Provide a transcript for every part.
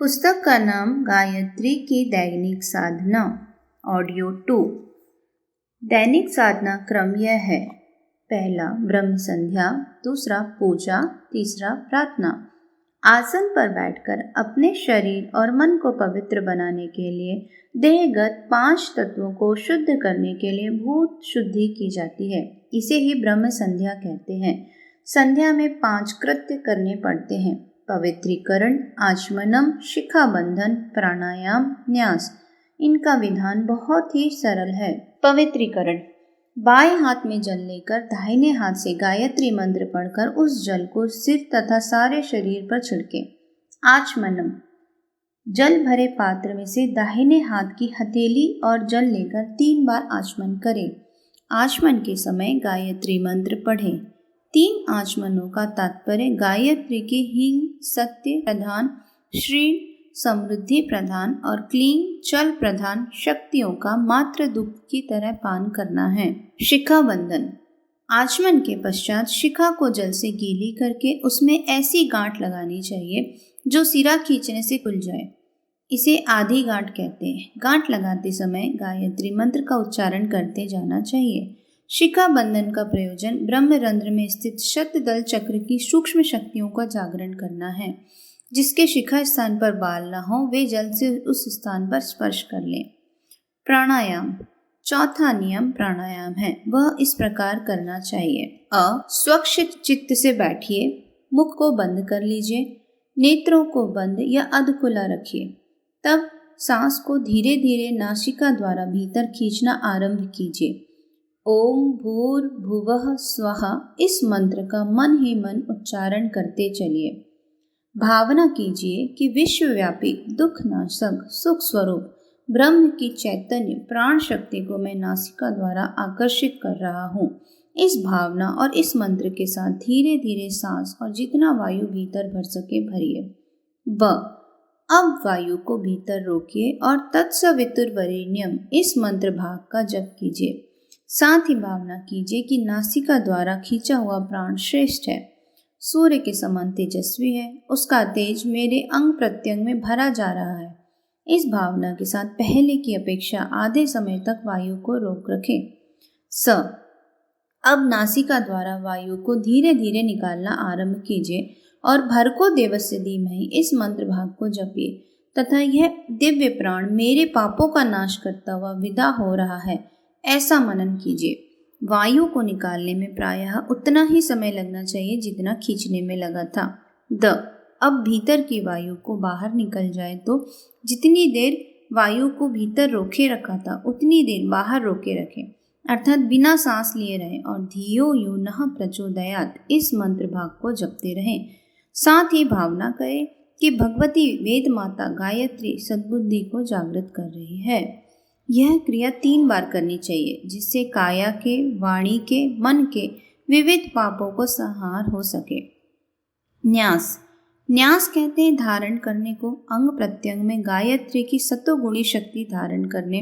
पुस्तक का नाम गायत्री की दैनिक साधना। ऑडियो 2। दैनिक साधना क्रम यह है: पहला ब्रह्म संध्या, दूसरा पूजा, तीसरा प्रार्थना। आसन पर बैठकर अपने शरीर और मन को पवित्र बनाने के लिए देहगत 5 तत्वों को शुद्ध करने के लिए भूत शुद्धि की जाती है। इसे ही ब्रह्म संध्या कहते हैं। संध्या में 5 कृत्य करने पड़ते हैं: पवित्रीकरण, आचमनम, शिखाबंधन, प्राणायाम, न्यास। इनका विधान बहुत ही सरल है। पवित्रीकरण: बाएं हाथ में जल लेकर दाहिने हाथ से गायत्री मंत्र पढ़कर उस जल को सिर तथा सारे शरीर पर छिड़के। आचमनम: जल भरे पात्र में से दाहिने हाथ की हथेली और जल लेकर 3 बार आचमन करें। आचमन के समय गायत्री मंत्र पढ़ें। 3 आचमनों का तात्पर्य गायत्री के ह्रीं सत्य प्रधान, श्रीं समृद्धि प्रधान और क्लीं चल प्रधान शक्तियों का मात्र दुग्ध की तरह पान करना है। शिखाबंधन: आचमन के पश्चात शिखा को जल से गीली करके उसमें ऐसी गांठ लगानी चाहिए जो सिरा खींचने से खुल जाए। इसे आधी गांठ कहते हैं। गांठ लगाते समय गायत्री मंत्र का उच्चारण करते जाना चाहिए। शिखा बंधन का प्रयोजन ब्रह्मरंध्र में स्थित शतदल चक्र की सूक्ष्म शक्तियों का जागरण करना है। जिसके शिखा स्थान पर बाल न हो वे जल से उस स्थान पर स्पर्श कर लें। प्राणायाम: चौथा नियम प्राणायाम है। वह इस प्रकार करना चाहिए: स्वच्छ चित्त से बैठिए, मुख को बंद कर लीजिए, नेत्रों को बंद या अध खुला रखिए। तब सांस को धीरे धीरे नासिका द्वारा भीतर खींचना आरंभ कीजिए। ओम भूर्भुवः स्वः इस मंत्र का मन ही मन उच्चारण करते चलिए। भावना कीजिए कि विश्वव्यापी दुख नाशक सुख स्वरूप ब्रह्म की चैतन्य प्राण शक्ति को मैं नासिका द्वारा आकर्षित कर रहा हूँ। इस भावना और इस मंत्र के साथ धीरे धीरे सांस और जितना वायु भीतर भर सके भरिए। अब वायु को भीतर रोकिए और तत्सवितुर्वरेण्यम इस मंत्र भाग का जप कीजिए। साथ ही भावना कीजिए कि नासिका द्वारा खींचा हुआ प्राण श्रेष्ठ है, सूर्य के समान तेजस्वी है, उसका तेज मेरे अंग प्रत्यंग में भरा जा रहा है। इस भावना के साथ पहले की अपेक्षा आधे समय तक वायु को रोक रखें। अब नासिका द्वारा वायु को धीरे धीरे निकालना आरंभ कीजिए और भरको देवस्य धीमहि इस मंत्र भाग को जपिए तथा यह दिव्य प्राण मेरे पापों का नाश करता हुआ विदा हो रहा है ऐसा मनन कीजिए। वायु को निकालने में प्रायः उतना ही समय लगना चाहिए जितना खींचने में लगा था। अब भीतर की वायु को बाहर निकल जाए तो जितनी देर वायु को भीतर रोके रखा था उतनी देर बाहर रोके रखें, अर्थात बिना सांस लिए रहें और धियो यो नः प्रचोदयात् इस मंत्र भाग को जपते रहें। साथ ही भावना करें कि भगवती वेद माता गायत्री सद्बुद्धि को जागृत कर रही है। यह क्रिया 3 बार करनी चाहिए जिससे काया के, वाणी के, मन के विविध पापों को संहार हो सके। न्यास कहते हैं धारण करने को। अंग प्रत्यंग में गायत्री की सतोगुणी शक्ति धारण करने,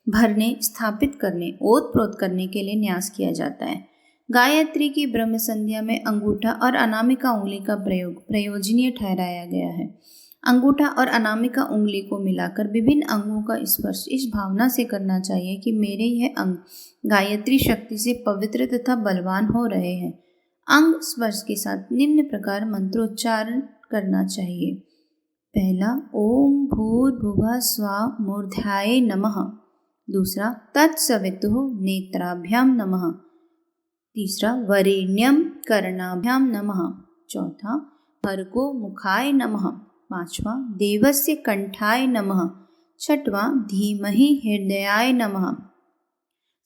भरने, स्थापित करने, ओत प्रोत करने के लिए न्यास किया जाता है। गायत्री की ब्रह्म संध्या में अंगूठा और अनामिका उंगली का प्रयोग प्रयोजनीय ठहराया गया है। अंगूठा और अनामिका उंगली को मिलाकर विभिन्न अंगों का स्पर्श इस भावना से करना चाहिए कि मेरे यह अंग गायत्री शक्ति से पवित्र तथा बलवान हो रहे हैं। अंग स्पर्श के साथ निम्न प्रकार मंत्रोच्चारण करना चाहिए: पहला ओम भूर्भुवः स्वः मूर्धाय नमः, दूसरा तत्सवितुः नेत्राभ्याम नमः, तीसरा वरेण्यम कर्णाभ्याम नमः, चौथा भर्गो मुखाय नमः, पांचवा देवस्य कंठाय नमः, छठवां धीमहि हृदयाय नमः,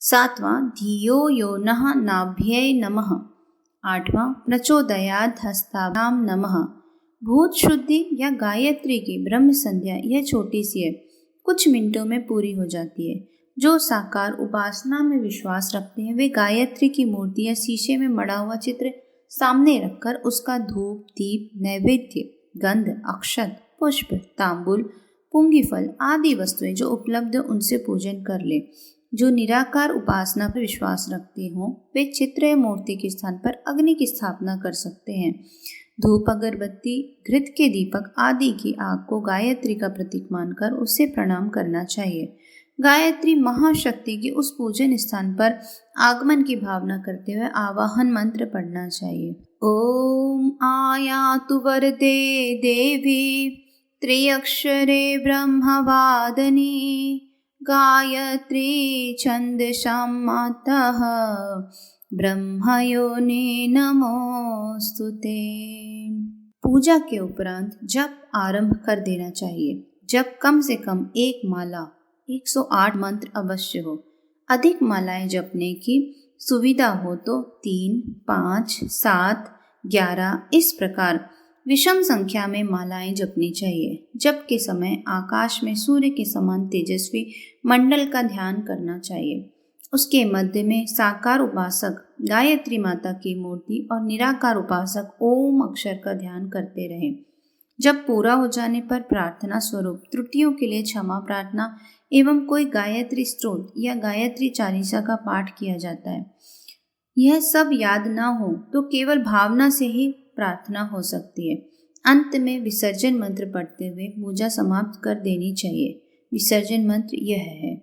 सातवां धियो यो नः नाभ्यै नमः, आठवां प्रचोदयात् हस्ताभ्याम नमः। भूत शुद्धि या गायत्री की ब्रह्म संध्या यह छोटी सी है, कुछ मिनटों में पूरी हो जाती है। जो साकार उपासना में विश्वास रखते हैं वे गायत्री की मूर्ति या शीशे में मढ़ा हुआ चित्र सामने रखकर उसका धूप, दीप, नैवेद्य, गंध, अक्षत, पुष्प, तांबुल, पुंगीफल आदि वस्तुएं जो उपलब्ध उनसे पूजन कर ले। जो निराकार उपासना पर विश्वास रखते हों वे चित्र या मूर्ति के स्थान पर अग्नि की स्थापना कर सकते हैं। धूप, अगरबत्ती, घृत के दीपक आदि की आग को गायत्री का प्रतीक मानकर उसे प्रणाम करना चाहिए। गायत्री महाशक्ति के उस पूजन स्थान पर आगमन की भावना करते हुए आवाहन मंत्र पढ़ना चाहिए। ओम आयातु वरदे देवी त्र्यक्षरे ब्रह्मवादिनी गायत्री छन्दसां मातः ब्रह्मयोने नमोस्तुते। पूजा के उपरांत जप आरंभ कर देना चाहिए। जप कम से कम एक माला 108 मंत्र अवश्य हो। अधिक मालाएं जपने की सुविधा हो तो 3, 5, 7, 11 इस प्रकार विषम संख्या में मालाएं जपनी चाहिए। जप के समय आकाश में सूर्य के समान तेजस्वी मंडल का ध्यान करना चाहिए। उसके मध्य में साकार उपासक गायत्री माता की मूर्ति और निराकार उपासक ओम अक्षर का ध्यान करते रहें। जब पूरा हो जाने पर प्रार्थना स्वरूप त्रुटियों के लिए क्षमा प्रार्थना एवं कोई गायत्री स्तोत्र या गायत्री चालीसा का पाठ किया जाता है। यह सब याद ना हो तो केवल भावना से ही प्रार्थना हो सकती है। अंत में विसर्जन मंत्र पढ़ते हुए पूजा समाप्त कर देनी चाहिए। विसर्जन मंत्र यह है।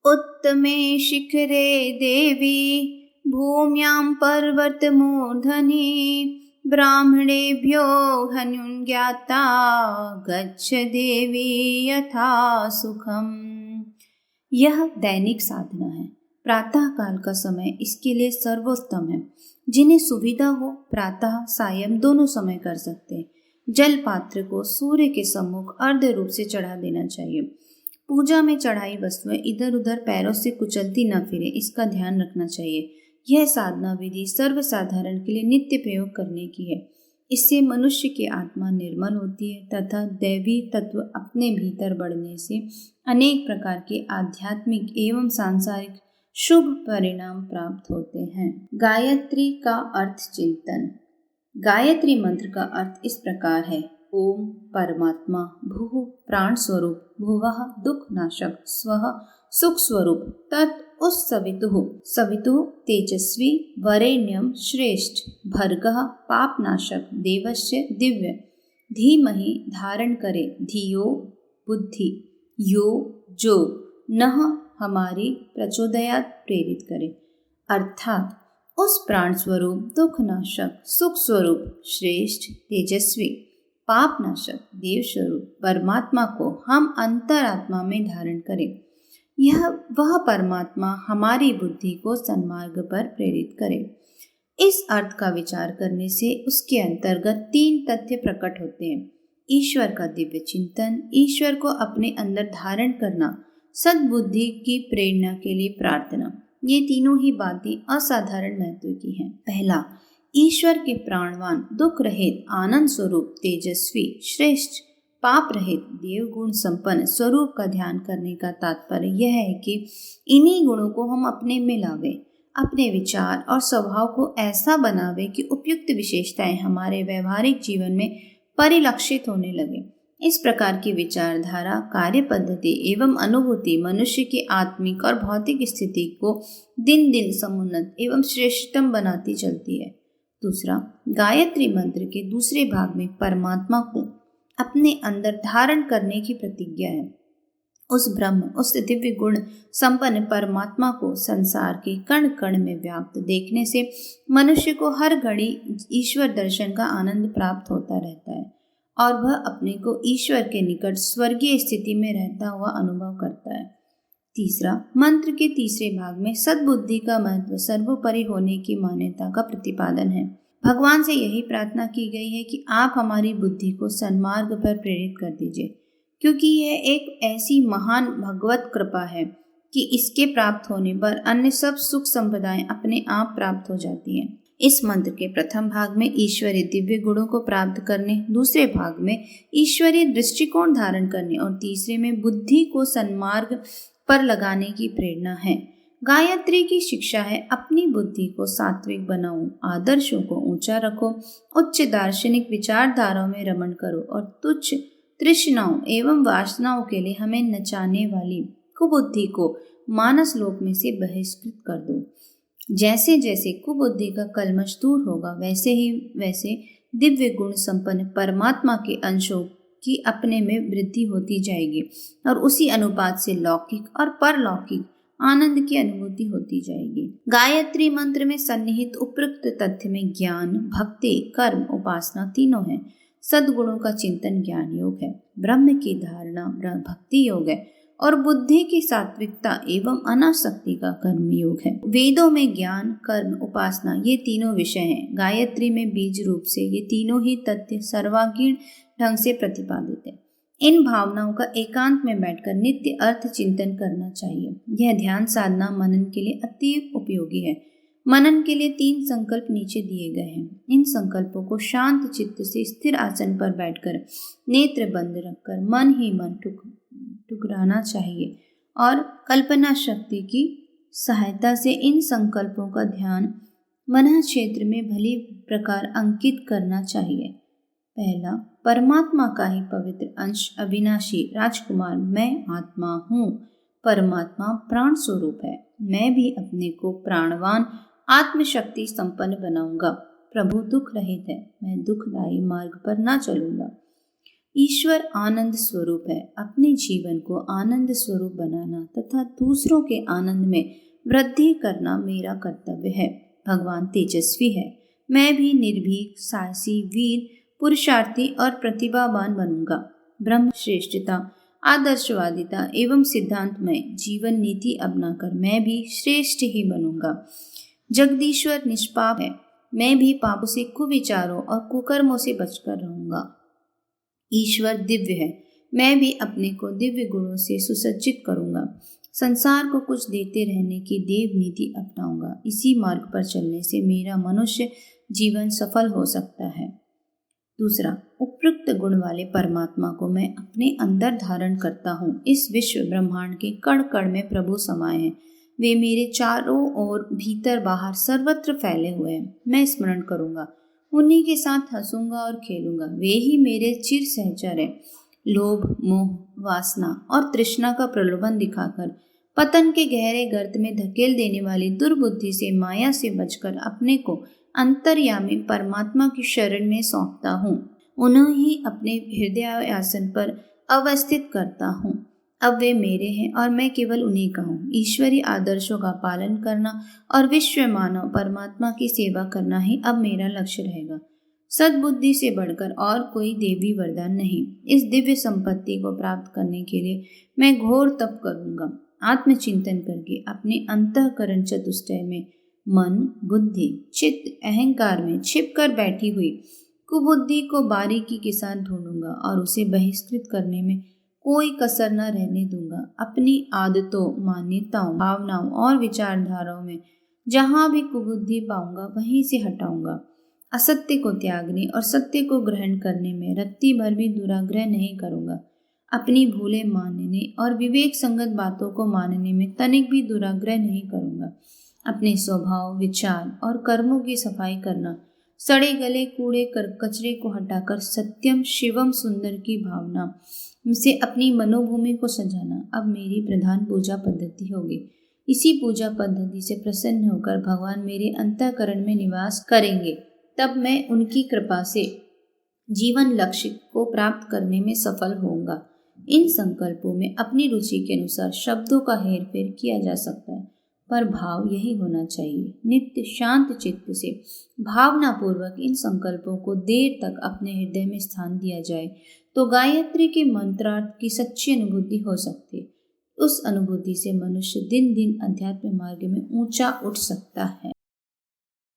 उत्तमे शिखरे देवी भूम्यां पर्वतमूर्धनि ब्राह्मणेभ्यो हनुज्ञाता गच्छ देवी यथा सुखम। यह दैनिक साधना है। प्रातः काल का समय इसके लिए सर्वोत्तम है। जिन्हें सुविधा हो प्रातः सायं दोनों समय कर सकते हैं। जल पात्र को सूर्य के सम्मुख अर्ध रूप से चढ़ा देना चाहिए। पूजा में चढ़ाई वस्तुएं इधर उधर पैरों से कुचलती न फिरे, इसका ध्यान रखना चाहिए। यह साधना विधि सर्वसाधारण के लिए नित्य प्रयोग करने की है। इससे मनुष्य की आत्मा निर्मल होती है तथा दैवी तत्व अपने भीतर बढ़ने से अनेक प्रकार के आध्यात्मिक एवं सांसारिक शुभ परिणाम प्राप्त होते हैं। गायत्री का अर्थ चिंतन। गायत्री मंत्र का अर्थ इस प्रकार है। ओम परमात्मा, भूः प्राण स्वरूप, भुवः दुख नाशक, स्वः सुख स्वरूप, तत् उस सवितुः, सवितुः तेजस्वी, वरेण्यम श्रेष्ठ, भर्गः पाप नाशक, देवस्य दिव्य, धीमहि धारण करे, धियो बुद्धि, यो जो, नः हमारी प्रचोदयात प्रेरित करे। अर्थात उस प्राण स्वरूप, दुख नाशक, सुख स्वरूप, श्रेष्ठ, तेजस्वी, पाप नाशक, देव स्वरूप परमात्मा को हम अंतरात्मा में धारण करें। यह वह परमात्मा हमारी बुद्धि को सन्मार्ग पर प्रेरित करे। इस अर्थ का विचार करने से उसके अंतर्गत 3 तथ्य प्रकट होते हैं। ईश्वर का दिव्य चिंतन, ईश्वर को अपने अंदर धारण करना, सद्बुद्धि की प्रेरणा के लिए प्रार्थना। ये तीनों ही बातें असाधारण महत्व की हैं। पहला, ईश्वर के प्राणवान, दुख रहित, आनंद स्वरूप, तेजस्वी, श्रेष्ठ, पाप रहित, देव गुण संपन्न स्वरूप का ध्यान करने का तात्पर्य यह है कि इन्हीं गुणों को हम अपने में लावे, अपने विचार और स्वभाव को ऐसा बनावे कि उपयुक्त विशेषताएं हमारे व्यवहारिक जीवन में परिलक्षित होने लगे। इस प्रकार की विचारधारा, कार्य पद्धति एवं अनुभूति मनुष्य की आत्मिक और भौतिक स्थिति को दिन दिन समुन्नत एवं श्रेष्ठतम बनाती चलती है। दूसरा, गायत्री मंत्र के दूसरे भाग में परमात्मा को अपने अंदर धारण करने की प्रतिज्ञा है। उस ब्रह्म, उस दिव्य गुण संपन्न परमात्मा को संसार के कण कण में व्याप्त देखने से मनुष्य को हर घड़ी ईश्वर दर्शन का आनंद प्राप्त होता रहता है और वह अपने को ईश्वर के निकट स्वर्गीय स्थिति में रहता हुआ अनुभव करता है। तीसरा, मंत्र के तीसरे भाग में सद्बुद्धि का महत्व सर्वोपरि होने की मान्यता का प्रतिपादन है। भगवान से यही प्रार्थना की गई है कि आप हमारी बुद्धि को सन्मार्ग पर प्रेरित कर दीजिए, क्योंकि यह एक ऐसी महान भगवत कृपा है कि इसके प्राप्त होने पर अन्य सब सुख संपदाएं अपने आप प्राप्त हो जाती हैं। इस मंत्र के प्रथम भाग में ईश्वरीय दिव्य गुणों को प्राप्त करने, दूसरे भाग में ईश्वरीय दृष्टिकोण धारण करने और तीसरे में बुद्धि को सन्मार्ग पर लगाने की प्रेरणा है। गायत्री की शिक्षा है अपनी बुद्धि को सात्विक बनाओ, आदर्शों को ऊंचा रखो, उच्च दार्शनिक विचारधाराओं में रमण करो और तुच्छ तृष्णाओं एवं वासनाओं के लिए हमें नचाने वाली कुबुद्धि को मानस लोक में से बहिष्कृत कर दो। जैसे जैसे कुबुद्धि का कलमश दूर होगा वैसे दिव्य गुण संपन्न परमात्मा के अंशों की अपने में वृद्धि होती जाएगी और उसी अनुपात से लौकिक और परलौकिक आनंद की अनुभूति होती जाएगी। गायत्री मंत्र में सन्निहित उपयुक्त तथ्य में ज्ञान, भक्ति, कर्म, उपासना तीनों हैं। सद्गुणों का चिंतन ज्ञान योग है, ब्रह्म की धारणा भक्ति योग है और बुद्धि की सात्विकता एवं अनासक्ति का कर्म योग है। वेदों में ज्ञान, कर्म, उपासना ये तीनों विषय हैं। गायत्री में बीज रूप से ये तीनों ही तथ्य सर्वांगीण ढंग से प्रतिपादित है। इन भावनाओं का एकांत में बैठकर नित्य अर्थ चिंतन करना चाहिए। यह ध्यान साधना मनन के लिए अति उपयोगी है। मनन के लिए 3 संकल्प नीचे दिए गए हैं। इन संकल्पों को शांत चित्त से स्थिर आसन पर बैठकर नेत्र बंद रखकर मन ही मन ठुकराना चाहिए और कल्पना शक्ति की सहायता से इन संकल्पों का ध्यान मन क्षेत्र में भली प्रकार अंकित करना चाहिए। पहला, परमात्मा का ही पवित्र अंश अविनाशी राजकुमार मैं आत्मा हूँ। परमात्मा प्राण स्वरूप है। मैं भी अपने को प्राणवान आत्मशक्ति संपन्न बनाऊंगा। प्रभु दुख रहित है, मैं दुखदायी मार्ग पर न चलूंगा। ईश्वर आनंद स्वरूप है। अपने जीवन को आनंद स्वरूप बनाना तथा दूसरों के आनंद में वृद्धि करना मेरा कर्तव्य है। भगवान तेजस्वी है। मैं भी निर्भीक, साहसी, वीर, पुरुषार्थी और प्रतिभावान बनूंगा। ब्रह्म श्रेष्ठता, आदर्शवादिता एवं सिद्धांत में जीवन नीति अपनाकर मैं भी श्रेष्ठ ही बनूंगा। जगदीश्वर निष्पाप है। मैं भी पापों से, कुविचारों और कुकर्मों से बचकर रहूंगा। ईश्वर दिव्य है। मैं भी अपने को दिव्य गुणों से सुसज्जित करूंगा। संसार को कुछ देते रहने की देव नीति अपनाऊंगा। इसी मार्ग पर चलने से मेरा मनुष्य जीवन सफल हो सकता है। दूसरा, उपयुक्त गुण वाले परमात्मा को मैं अपने अंदर धारण करता हूँ। इस विश्व ब्रह्मांड के कण कण में प्रभु समाये हैं। वे मेरे चारों ओर, भीतर बाहर सर्वत्र फैले हुए हैं। मैं स्मरण करूंगा, उन्हीं के साथ हंसूंगा और खेलूंगा। वे ही मेरे चिर सहचर हैं। लोभ, मोह, वासना और तृष्णा का प्रलोभन दिखाकर पतन के गहरे गर्त में धकेल देने वाली दुर्बुद्धि से, माया से बचकर अपने को अंतर्यामी परमात्मा की शरण में सौंपता हूँ। उन्हें ही अपने हृदय आसन पर अवस्थित करता हूँ। अब वे मेरे हैं और मैं केवल उन्हीं का हूँ। ईश्वरीय आदर्शों का पालन करना और विश्व मानव परमात्मा की सेवा करना ही अब मेरा लक्ष्य रहेगा। सद्बुद्धि से बढ़कर और कोई देवी वरदान नहीं। इस दिव्य संपत्ति को प्राप्त करने के लिए मैं घोर तप करूंगा। आत्मचिंतन करके अपने अंतःकरण चतुष्टय में मन, बुद्धि, चित्त, अहंकार में छिपकर बैठी हुई कुबुद्धि को बारीकी के साथ ढूंढूंगा और उसे बहिष्कृत करने में कोई कसर न रहने दूंगा। अपनी आदतों, मान्यताओं, भावनाओं और विचारधाराओं में जहां भी कुबुद्धि पाऊंगा वहीं से हटाऊंगा। असत्य को त्यागने और सत्य को ग्रहण करने में रत्ती भर भी दुराग्रह नहीं करूंगा। अपनी भूलें मानने और विवेक संगत बातों को मानने में तनिक भी दुराग्रह नहीं करूंगा। अपने स्वभाव, विचार और कर्मों की सफाई करना, सड़े गले कूड़े कचरे को हटाकर सत्यम शिवम सुंदर की भावना से अपनी मनोभूमि को सजाना अब मेरी प्रधान पूजा पद्धति होगी। इसी पूजा पद्धति से प्रसन्न होकर भगवान मेरे अंतःकरण में निवास करेंगे। तब मैं उनकी कृपा से जीवन लक्ष्य को प्राप्त करने में सफल होऊंगा। इन संकल्पों में अपनी रुचि के अनुसार शब्दों का हेरफेर किया जा सकता है, पर भाव यही होना चाहिए। नित्य शांत चित्त से भावना पूर्वक इन संकल्पों को देर तक अपने हृदय में स्थान दिया जाए तो गायत्री के मंत्रार्थ की सच्ची अनुभूति हो सकती है। उस अनुभूति से मनुष्य दिन दिन अध्यात्म मार्ग में ऊंचा उठ सकता है।